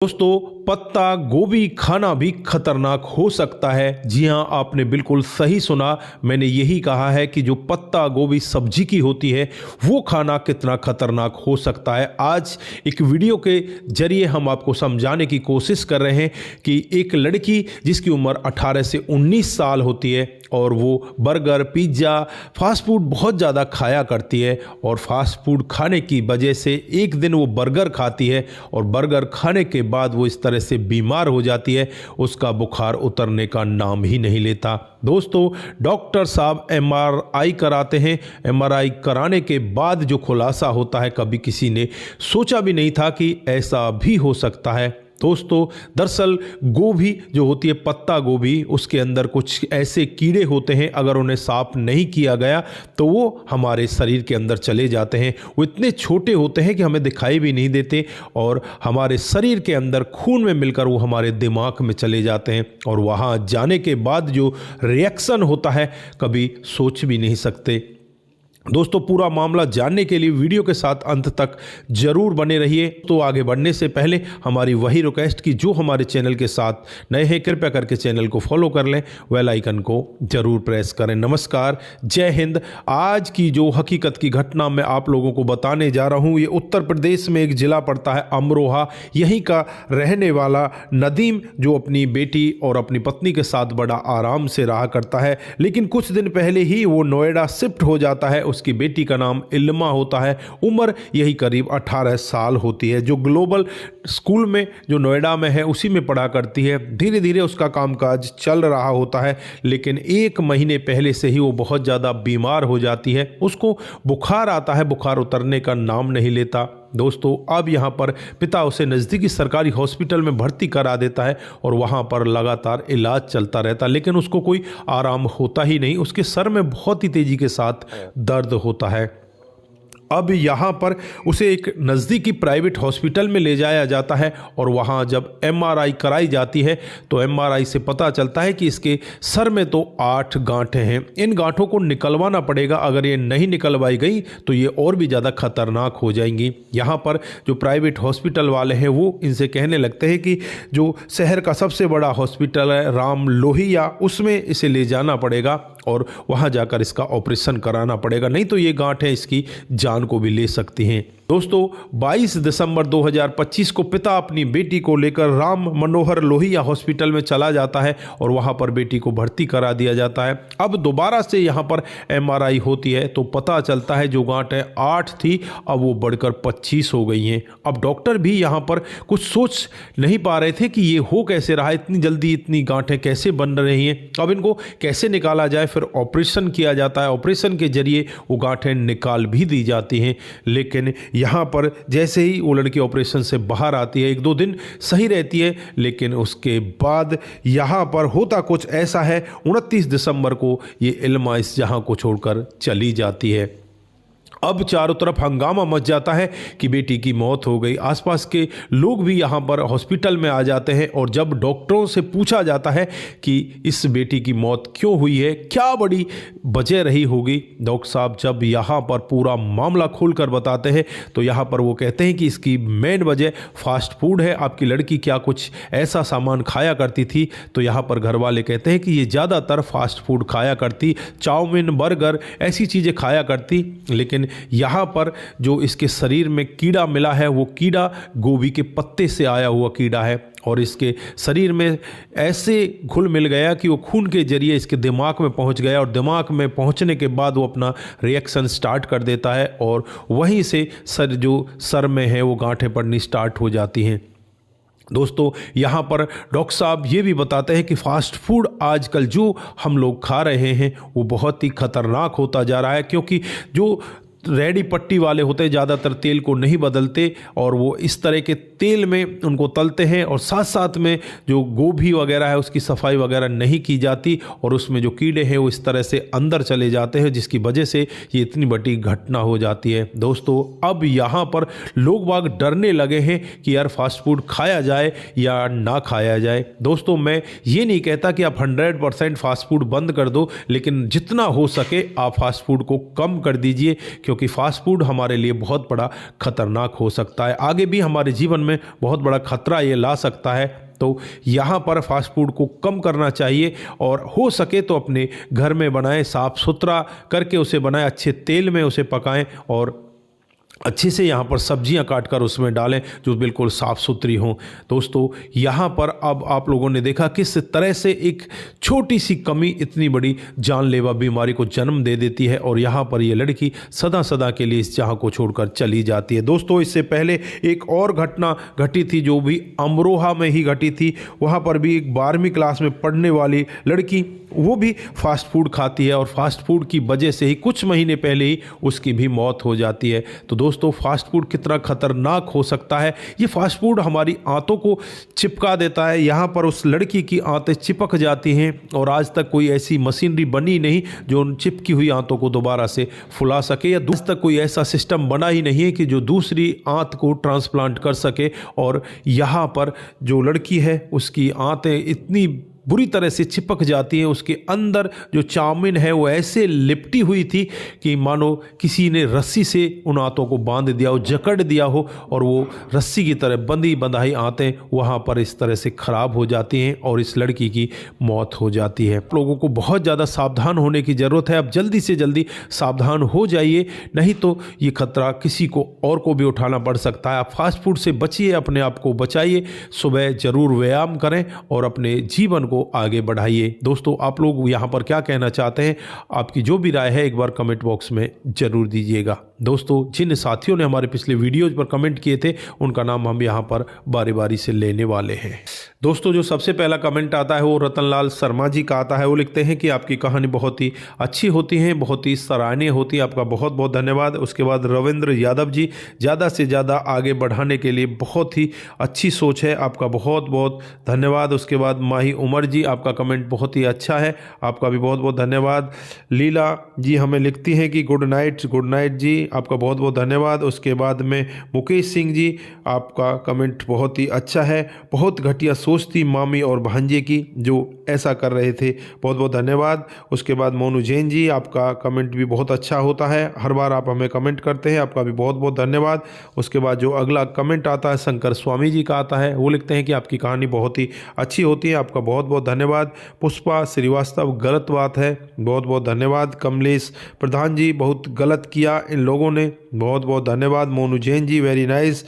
दोस्तों, पत्ता गोभी खाना भी खतरनाक हो सकता है। जी हाँ, आपने बिल्कुल सही सुना। मैंने यही कहा है कि जो पत्ता गोभी सब्जी की होती है वो खाना कितना खतरनाक हो सकता है। आज एक वीडियो के जरिए हम आपको समझाने की कोशिश कर रहे हैं कि एक लड़की जिसकी उम्र 18 से 19 साल होती है और वो बर्गर, पिज्ज़ा, फास्ट फूड बहुत ज़्यादा खाया करती है और फास्ट फूड खाने की वजह से एक दिन वो बर्गर खाती है और बर्गर खाने के बाद वो इस तरह से बीमार हो जाती है, उसका बुखार उतरने का नाम ही नहीं लेता। दोस्तों, डॉक्टर साहब एमआरआई कराते हैं। एमआरआई कराने के बाद जो खुलासा होता है, कभी किसी ने सोचा भी नहीं था कि ऐसा भी हो सकता है। दोस्तों, दरअसल गोभी जो होती है, पत्ता गोभी, उसके अंदर कुछ ऐसे कीड़े होते हैं, अगर उन्हें साफ नहीं किया गया तो वो हमारे शरीर के अंदर चले जाते हैं। वो इतने छोटे होते हैं कि हमें दिखाई भी नहीं देते और हमारे शरीर के अंदर खून में मिलकर वो हमारे दिमाग में चले जाते हैं और वहाँ जाने के बाद जो रिएक्शन होता है कभी सोच भी नहीं सकते। दोस्तों, पूरा मामला जानने के लिए वीडियो के साथ अंत तक जरूर बने रहिए। तो आगे बढ़ने से पहले हमारी वही रिक्वेस्ट कि जो हमारे चैनल के साथ नए हैं, कृपया करके चैनल को फॉलो कर लें, बेल आइकन को जरूर प्रेस करें। नमस्कार, जय हिंद। आज की जो हकीकत की घटना मैं आप लोगों को बताने जा रहा हूँ, ये उत्तर प्रदेश में एक जिला पड़ता है अमरोहा। यहीं का रहने वाला नदीम जो अपनी बेटी और अपनी पत्नी के साथ बड़ा आराम से रहा करता है, लेकिन कुछ दिन पहले ही वो नोएडा शिफ्ट हो जाता है। उसकी बेटी का नाम इल्मा होता है, उम्र यही करीब 18 साल होती है, जो ग्लोबल स्कूल में जो नोएडा में है उसी में पढ़ा करती है। धीरे धीरे उसका कामकाज चल रहा होता है, लेकिन एक महीने पहले से ही वो बहुत ज़्यादा बीमार हो जाती है। उसको बुखार आता है, बुखार उतरने का नाम नहीं लेता। दोस्तों, अब यहाँ पर पिता उसे नज़दीकी सरकारी हॉस्पिटल में भर्ती करा देता है और वहाँ पर लगातार इलाज चलता रहता, लेकिन उसको कोई आराम होता ही नहीं। उसके सर में बहुत ही तेज़ी के साथ दर्द होता है। अब यहाँ पर उसे एक नज़दीकी प्राइवेट हॉस्पिटल में ले जाया जाता है और वहाँ जब एमआरआई कराई जाती है तो एमआरआई से पता चलता है कि इसके सर में तो 8 गांठें हैं। इन गांठों को निकलवाना पड़ेगा, अगर ये नहीं निकलवाई गई तो ये और भी ज़्यादा खतरनाक हो जाएंगी। यहाँ पर जो प्राइवेट हॉस्पिटल वाले हैं वो इनसे कहने लगते हैं कि जो शहर का सबसे बड़ा हॉस्पिटल है राम लोहिया, उसमें इसे ले जाना पड़ेगा और वहाँ जाकर इसका ऑपरेशन कराना पड़ेगा, नहीं तो ये गांठें इसकी जान को भी ले सकती हैं। दोस्तों, 22 दिसंबर 2025 को पिता अपनी बेटी को लेकर राम मनोहर लोहिया हॉस्पिटल में चला जाता है और वहां पर बेटी को भर्ती करा दिया जाता है। अब दोबारा से यहां पर एमआरआई होती है तो पता चलता है जो गांठें 8 थी अब वो बढ़कर 25 हो गई हैं। अब डॉक्टर भी यहां पर कुछ सोच नहीं पा रहे थे कि ये हो कैसे रहा है, इतनी जल्दी इतनी गांठें कैसे बन रही हैं, अब इनको कैसे निकाला जाए। फिर ऑपरेशन किया जाता है, ऑपरेशन के जरिए वो गांठें निकाल भी दी जाती हैं। लेकिन यहाँ पर जैसे ही वो लड़की ऑपरेशन से बाहर आती है, 1-2 दिन सही रहती है, लेकिन उसके बाद यहाँ पर होता कुछ ऐसा है। 29 दिसंबर को ये इल्मा इस जहां को छोड़कर चली जाती है। अब चारों तरफ हंगामा मच जाता है कि बेटी की मौत हो गई। आसपास के लोग भी यहाँ पर हॉस्पिटल में आ जाते हैं और जब डॉक्टरों से पूछा जाता है कि इस बेटी की मौत क्यों हुई है, क्या बड़ी वजह रही होगी, डॉक्टर साहब जब यहाँ पर पूरा मामला खोलकर बताते हैं तो यहाँ पर वो कहते हैं कि इसकी मेन वजह फास्ट फूड है। आपकी लड़की क्या कुछ ऐसा सामान खाया करती थी? तो यहाँ पर घर वाले कहते हैं कि ये ज़्यादातर फास्ट फूड खाया करती, चाउमीन, बर्गर, ऐसी चीज़ें खाया करती। लेकिन यहाँ पर जो इसके शरीर में कीड़ा मिला है वो कीड़ा गोभी के पत्ते से आया हुआ कीड़ा है और इसके शरीर में ऐसे घुल मिल गया कि वो खून के जरिए इसके दिमाग में पहुंच गया और दिमाग में पहुंचने के बाद वो अपना रिएक्शन स्टार्ट कर देता है और वहीं से सर में है वो गांठें पड़नी स्टार्ट हो जाती हैं। दोस्तों, यहाँ पर डॉक्टर साहब ये भी बताते हैं कि फास्ट फूड आजकल जो हम लोग खा रहे हैं वो बहुत ही खतरनाक होता जा रहा है, क्योंकि जो रेडी पट्टी वाले होते हैं ज़्यादातर तेल को नहीं बदलते और वो इस तरह के तेल में उनको तलते हैं और साथ साथ में जो गोभी वगैरह है उसकी सफाई वगैरह नहीं की जाती और उसमें जो कीड़े हैं वो इस तरह से अंदर चले जाते हैं, जिसकी वजह से ये इतनी बड़ी घटना हो जाती है। दोस्तों, अब यहाँ पर लोग बाग डरने लगे हैं कि यार फास्ट फूड खाया जाए या ना खाया जाए। दोस्तों, मैं ये नहीं कहता कि आप 100% फास्ट फूड बंद कर दो, लेकिन जितना हो सके आप फास्ट फूड को कम कर दीजिए, क्योंकि क्योंकि फास्ट फूड हमारे लिए बहुत बड़ा खतरनाक हो सकता है, आगे भी हमारे जीवन में बहुत बड़ा खतरा ये ला सकता है। तो यहाँ पर फास्ट फूड को कम करना चाहिए और हो सके तो अपने घर में बनाएं, साफ़ सुथरा करके उसे बनाएं, अच्छे तेल में उसे पकाएं और अच्छे से यहाँ पर सब्जियाँ काटकर उसमें डालें जो बिल्कुल साफ़ सुथरी हों। दोस्तों यहाँ पर अब आप लोगों ने देखा किस तरह से एक छोटी सी कमी इतनी बड़ी जानलेवा बीमारी को जन्म दे देती है और यहाँ पर ये लड़की सदा सदा के लिए इस जहाँ को छोड़कर चली जाती है। दोस्तों इससे पहले एक और घटना घटी थी जो भी अमरोहा में ही घटी थी। वहाँ पर भी एक 12वीं क्लास में पढ़ने वाली लड़की वो भी फास्ट फूड खाती है और फास्ट फूड की वजह से ही कुछ महीने पहले ही उसकी भी मौत हो जाती है। तो दोस्तों फास्ट फूड कितना खतरनाक हो सकता है। ये फास्ट फूड हमारी आंतों को चिपका देता है। यहाँ पर उस लड़की की आंतें चिपक जाती हैं और आज तक कोई ऐसी मशीनरी बनी नहीं जो उन चिपकी हुई आंतों को दोबारा से फुला सके, या आज तक कोई ऐसा सिस्टम बना ही नहीं है कि जो दूसरी आंत को ट्रांसप्लांट कर सके। और यहाँ पर जो लड़की है उसकी आंतें इतनी बुरी तरह से चिपक जाती है, उसके अंदर जो चाउमीन है वो ऐसे लिपटी हुई थी कि मानो किसी ने रस्सी से उन आंतों को बांध दिया हो, जकड़ दिया हो और वो रस्सी की तरह बंधी बंधाई आंतें वहाँ पर इस तरह से ख़राब हो जाती हैं और इस लड़की की मौत हो जाती है। लोगों को बहुत ज़्यादा सावधान होने की ज़रूरत है। अब जल्दी से जल्दी सावधान हो जाइए, नहीं तो ये खतरा किसी को और को भी उठाना पड़ सकता है। आप फास्ट फूड से बचिए, अपने आप को बचाइए, सुबह ज़रूर व्यायाम करें और अपने जीवन को आगे बढ़ाइए। दोस्तों आप लोग यहाँ पर क्या कहना चाहते हैं, आपकी जो भी राय है एक बार कमेंट बॉक्स में ज़रूर दीजिएगा। दोस्तों जिन साथियों ने हमारे पिछले वीडियोज़ पर कमेंट किए थे उनका नाम हम यहाँ पर बारी बारी से लेने वाले हैं। दोस्तों जो सबसे पहला कमेंट आता है वो रतनलाल शर्मा जी का आता है। वो लिखते हैं कि आपकी कहानी बहुत ही अच्छी होती है, बहुत ही सराहनीय होती है, आपका बहुत बहुत धन्यवाद। उसके बाद रविंद्र यादव जी, ज़्यादा से ज़्यादा आगे बढ़ाने के लिए बहुत ही अच्छी सोच है, आपका बहुत बहुत धन्यवाद। उसके बाद माही उमर जी, आपका कमेंट बहुत ही अच्छा है, आपका भी बहुत बहुत धन्यवाद। लीला जी हमें लिखती हैं कि गुड नाइट जी, आपका बहुत बहुत धन्यवाद। उसके बाद में मुकेश सिंह जी, आपका कमेंट बहुत ही अच्छा है। बहुत घटिया सोच थी मामी और भांजे की जो ऐसा कर रहे थे, बहुत बहुत धन्यवाद। उसके बाद मोनू जैन जी, आपका कमेंट भी बहुत अच्छा होता है, हर बार आप हमें कमेंट करते हैं, आपका भी बहुत बहुत धन्यवाद। उसके बाद जो अगला कमेंट आता है शंकर स्वामी जी का आता है। वो लिखते हैं कि आपकी कहानी बहुत ही अच्छी होती है, आपका बहुत बहुत धन्यवाद। पुष्पा श्रीवास्तव, गलत बात है, बहुत बहुत धन्यवाद। कमलेश प्रधान जी, बहुत गलत किया इन लोगों ने, बहुत बहुत धन्यवाद। Monu Jain ji, very nice.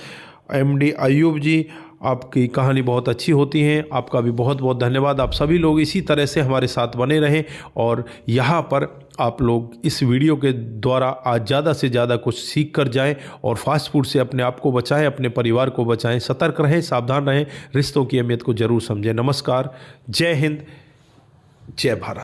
MD Ayub जी, आपकी कहानी बहुत अच्छी होती है, आपका भी बहुत बहुत धन्यवाद। आप सभी लोग इसी तरह से हमारे साथ बने रहें और यहाँ पर आप लोग इस वीडियो के द्वारा आज ज़्यादा से ज़्यादा कुछ सीख कर जाएं और फास्ट फूड से अपने आप को बचाएं, अपने परिवार को बचाएं। सतर्क रहें, सावधान रहें, रिश्तों की अहमियत को ज़रूर समझें। नमस्कार, जय हिंद, जय भारत।